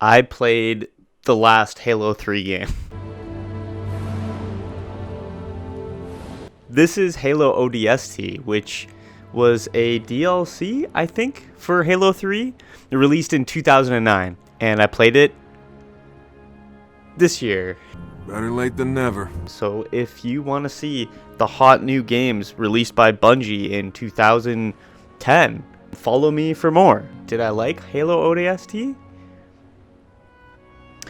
I played the last Halo 3 game. This is Halo ODST, which was a DLC, I think, for Halo 3. It released in 2009, and I played it this year. Better late than never. So if you want to see the hot new games released by Bungie in 2010, follow me for more. Did I like Halo ODST?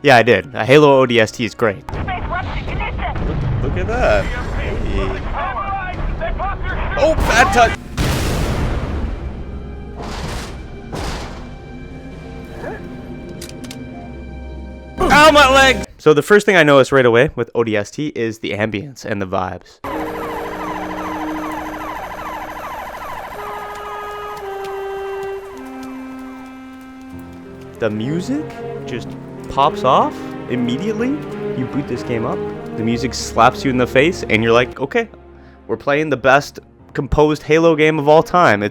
Yeah, I did. Halo ODST is great. Look at that. Hey. Oh, bad touch. Ow, my leg! So the first thing I noticed right away with ODST is the ambience and the vibes. The music just pops off immediately. You boot this game up, the music slaps you in the face, and you're like, okay, we're playing the best composed Halo game of all time.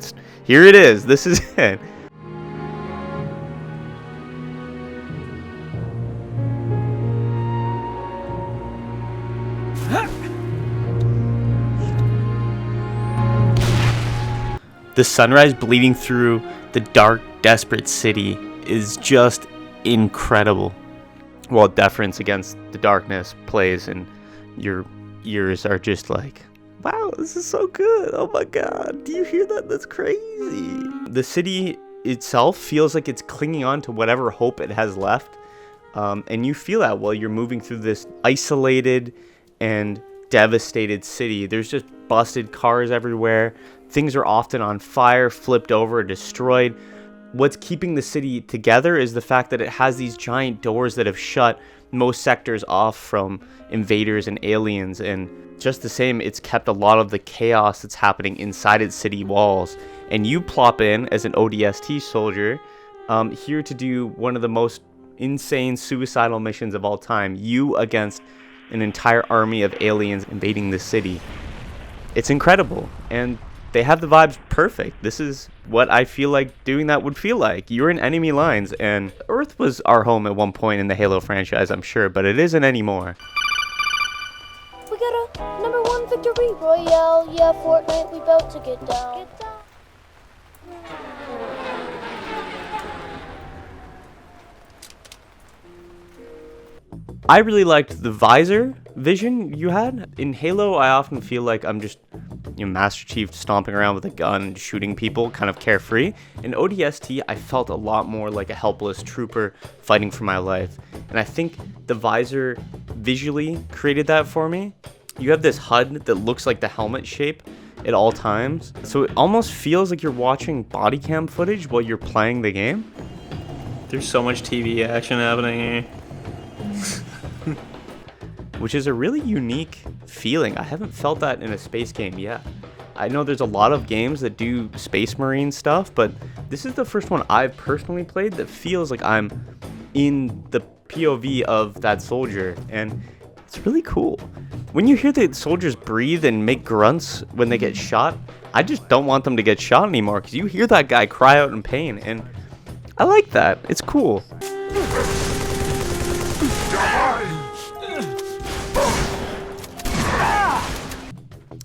Here it is. This is it. The sunrise bleeding through the dark, desperate city is just incredible. While Deference Against the Darkness plays and your ears are just like, wow, this is so good. Oh my god, do you hear that? That's crazy. The city itself feels like it's clinging on to whatever hope it has left. And you feel that while you're moving through this isolated and devastated city. There's just busted cars everywhere. Things are often on fire, flipped over, destroyed. What's keeping the city together is the fact that it has these giant doors that have shut most sectors off from invaders and aliens. And just the same, it's kept a lot of the chaos that's happening inside its city walls. And you plop in as an ODST soldier, here to do one of the most insane suicidal missions of all time. You against an entire army of aliens invading the city. It's incredible, and they have the vibes perfect. This is what I feel like doing that would feel like. You're in enemy lines, and Earth was our home at one point in the Halo franchise, I'm sure, but it isn't anymore. We got a #1 victory royale. Yeah, Fortnite, we about to get down. I really liked the visor vision you had. In Halo, I often feel like I'm just, Master Chief stomping around with a gun and shooting people, kind of carefree. In ODST, I felt a lot more like a helpless trooper fighting for my life. And I think the visor visually created that for me. You have this HUD that looks like the helmet shape at all times. So it almost feels like you're watching body cam footage while you're playing the game. There's so much TV action happening here. Which is a really unique feeling. I haven't felt that in a space game yet. I know there's a lot of games that do Space Marine stuff, but this is the first one I've personally played that feels like I'm in the POV of that soldier, and it's really cool. When you hear the soldiers breathe and make grunts when they get shot, I just don't want them to get shot anymore, because you hear that guy cry out in pain, and I like that. It's cool.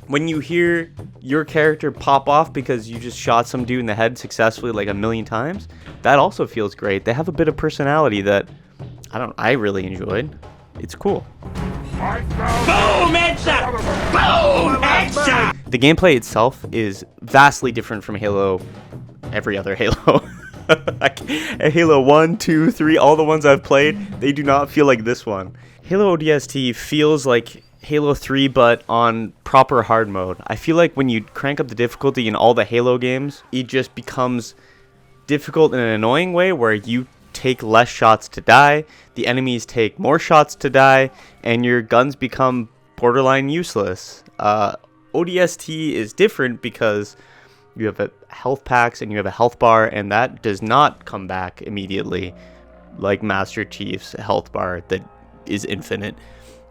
When you hear your character pop off because you just shot some dude in the head successfully like a million times, that also feels great. They have a bit of personality that I really enjoyed. It's cool. Boom! Headshot! Boom! Headshot! The gameplay itself is vastly different from every other Halo. Halo 1, 2, 3, all the ones I've played, they do not feel like this one. Halo ODST feels like Halo 3 but on proper hard mode. I feel like when you crank up the difficulty in all the Halo games, it just becomes difficult in an annoying way where you take less shots to die, the enemies take more shots to die, and your guns become borderline useless. ODST is different because you have health packs and you have a health bar, and that does not come back immediately like Master Chief's health bar that is infinite.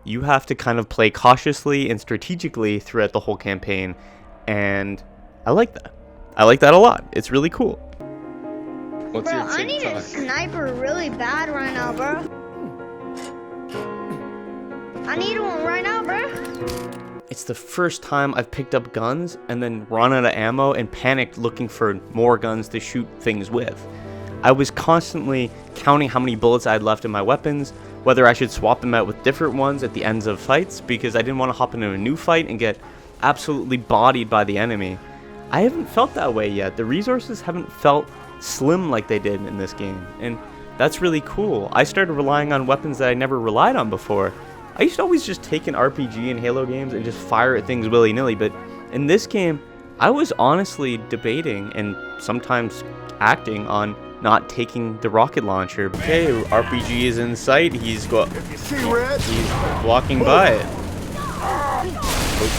You have to kind of play cautiously and strategically throughout the whole campaign, and I like that. I like that a lot. It's really cool. What's Bro, your I need a TikTok? sniper really bad right now, bro. I need one right now, bro. It's the first time I've picked up guns and then run out of ammo and panicked looking for more guns to shoot things with. I was constantly counting how many bullets I had left in my weapons, whether I should swap them out with different ones at the ends of fights, because I didn't want to hop into a new fight and get absolutely bodied by the enemy. I haven't felt that way yet. The resources haven't felt slim like they did in this game, and that's really cool. I started relying on weapons that I never relied on before. I used to always just take an RPG in Halo games and just fire at things willy-nilly, but in this game, I was honestly debating and sometimes acting on not taking the rocket launcher. Okay, RPG is in sight. He's walking by it.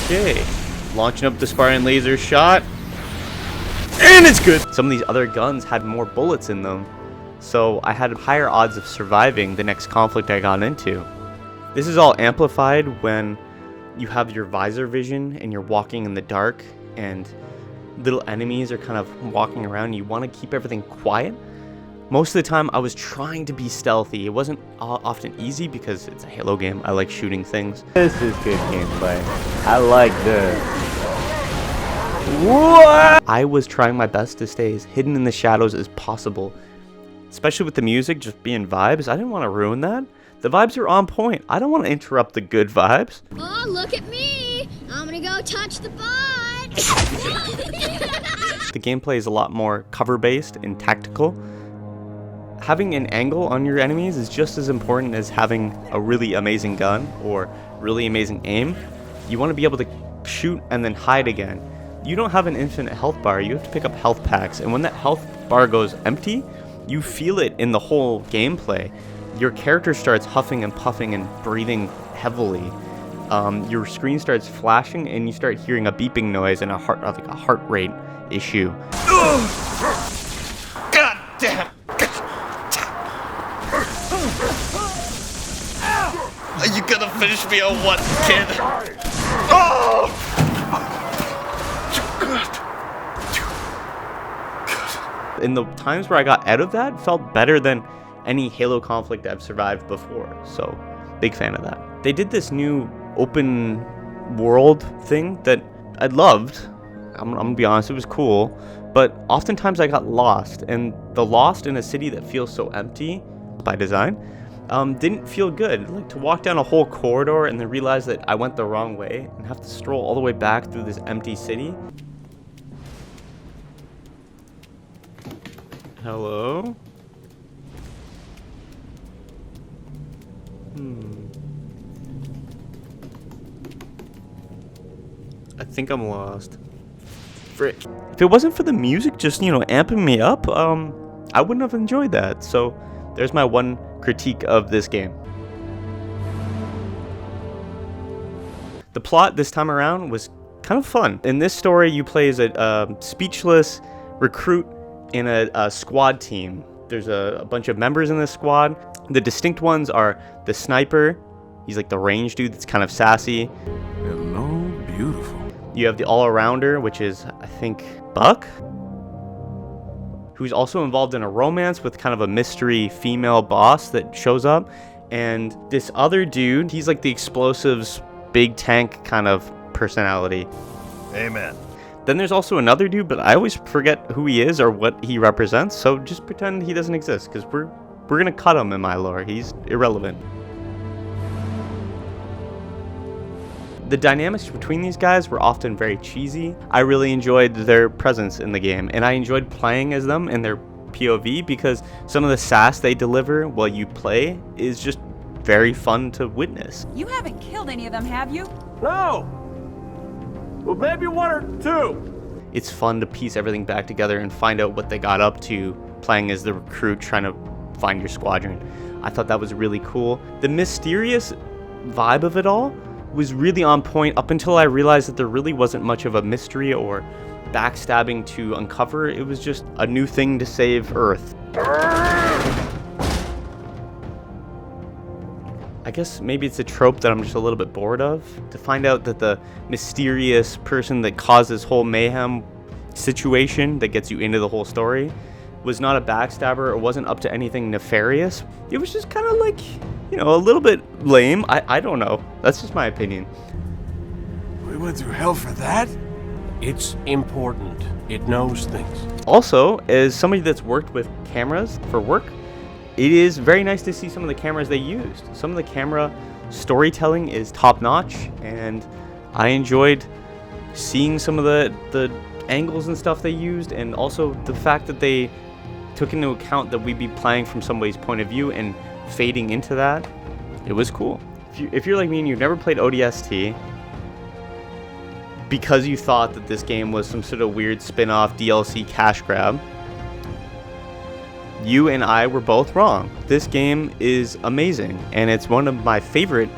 Okay, launching up the Spartan laser shot, and it's good. Some of these other guns had more bullets in them, so I had higher odds of surviving the next conflict I got into. This is all amplified when you have your visor vision and you're walking in the dark and little enemies are kind of walking around. You want to keep everything quiet. Most of the time I was trying to be stealthy. It wasn't often easy because it's a Halo game. I like shooting things. This is good gameplay. I like this. What? I was trying my best to stay as hidden in the shadows as possible, especially with the music just being vibes. I didn't want to ruin that. The vibes are on point. I don't want to interrupt the good vibes. Oh, look at me! I'm gonna go touch the butt! The gameplay is a lot more cover-based and tactical. Having an angle on your enemies is just as important as having a really amazing gun or really amazing aim. You want to be able to shoot and then hide again. You don't have an infinite health bar. You have to pick up health packs, and when that health bar goes empty, you feel it in the whole gameplay. Your character starts huffing and puffing and breathing heavily. Your screen starts flashing and you start hearing a beeping noise and a heart rate issue. God damn! Are you gonna finish me or what, kid? Oh! In the times where I got out of that, felt better than any Halo conflict I've survived before, so big fan of that. They did this new open world thing that I loved. I'm gonna be honest, it was cool, but oftentimes I got lost, and the lost in a city that feels so empty by design didn't feel good. Like to walk down a whole corridor and then realize that I went the wrong way and have to stroll all the way back through this empty city. Hello? I think I'm lost. Frick. If it wasn't for the music just, amping me up, I wouldn't have enjoyed that. So there's my one critique of this game. The plot this time around was kind of fun. In this story, you play as a speechless recruit in a squad team. There's a bunch of members in this squad. The distinct ones are the sniper. He's like the range dude that's kind of sassy. Hello, beautiful. You have the all-arounder, which is, I think, Buck, who's also involved in a romance with kind of a mystery female boss that shows up. And this other dude, he's like the explosives, big tank kind of personality. Amen. Then there's also another dude, but I always forget who he is or what he represents, so just pretend he doesn't exist, because we're gonna cut him in my lore. He's irrelevant. The dynamics between these guys were often very cheesy. I really enjoyed their presence in the game, and I enjoyed playing as them in their POV because some of the sass they deliver while you play is just very fun to witness. You haven't killed any of them, have you? No! Well, maybe one or two. It's fun to piece everything back together and find out what they got up to playing as the recruit trying to find your squadron. I thought that was really cool. The mysterious vibe of it all was really on point up until I realized that there really wasn't much of a mystery or backstabbing to uncover. It was just a new thing to save Earth. I guess maybe it's a trope that I'm just a little bit bored of. To find out that the mysterious person that caused this whole mayhem situation that gets you into the whole story was not a backstabber or wasn't up to anything nefarious. It was just kind of like, you know, a little bit lame. I don't know. That's just my opinion. We went through hell for that? It's important. It knows things. Also, as somebody that's worked with cameras for work, it is very nice to see some of the cameras they used. Some of the camera storytelling is top-notch, and I enjoyed seeing some of the angles and stuff they used, and also the fact that they took into account that we'd be playing from somebody's point of view and fading into that. It was cool. If you're like me and you've never played ODST, because you thought that this game was some sort of weird spin-off DLC cash grab, you and I were both wrong. This game is amazing, and it's one of my favorite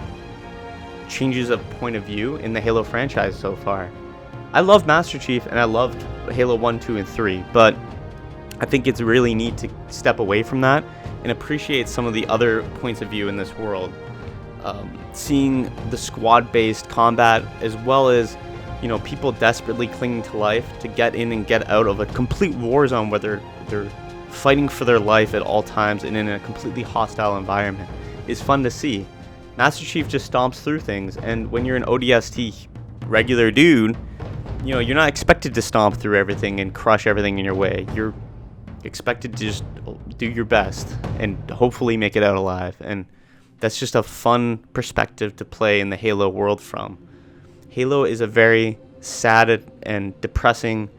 changes of point of view in the Halo franchise so far. I love Master Chief, and I loved Halo 1, 2, and 3, but I think it's really neat to step away from that and appreciate some of the other points of view in this world. Seeing the squad-based combat, as well as, you know, people desperately clinging to life to get in and get out of a complete war zone where they're fighting for their life at all times and in a completely hostile environment is fun to see. Master Chief just stomps through things, and when you're an ODST regular dude, you know, you're not expected to stomp through everything and crush everything in your way. You're expected to just do your best and hopefully make it out alive, and that's just a fun perspective to play in the Halo world from. Halo is a very sad and depressing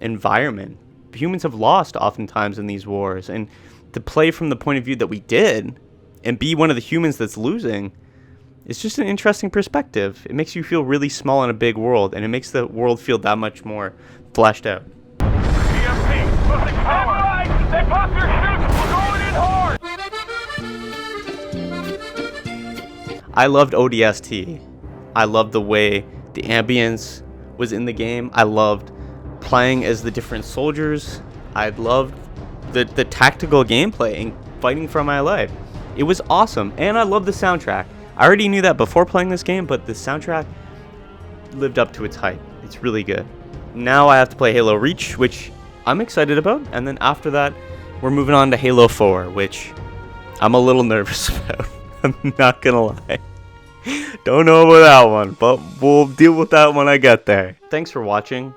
environment. Humans have lost oftentimes in these wars, and to play from the point of view that we did and be one of the humans that's losing is just an interesting perspective. It makes you feel really small in a big world, and it makes the world feel that much more fleshed out. EMP, losing power. They pop your chutes. We're going in hard. I loved ODST. I loved the way the ambience was in the game. I loved playing as the different soldiers. I loved the tactical gameplay and fighting for my life. It was awesome, and I love the soundtrack. I already knew that before playing this game, but the soundtrack lived up to its hype. It's really good. Now I have to play Halo Reach, which I'm excited about, and then after that, we're moving on to Halo 4, which I'm a little nervous about. I'm not gonna lie. Don't know about that one, but we'll deal with that when I get there. Thanks for watching.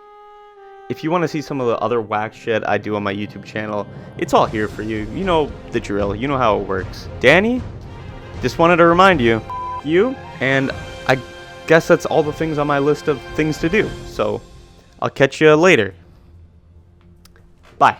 If you want to see some of the other whack shit I do on my YouTube channel, it's all here for you. You know the drill. You know how it works. Danny, just wanted to remind you, and I guess that's all the things on my list of things to do. So I'll catch you later. Bye.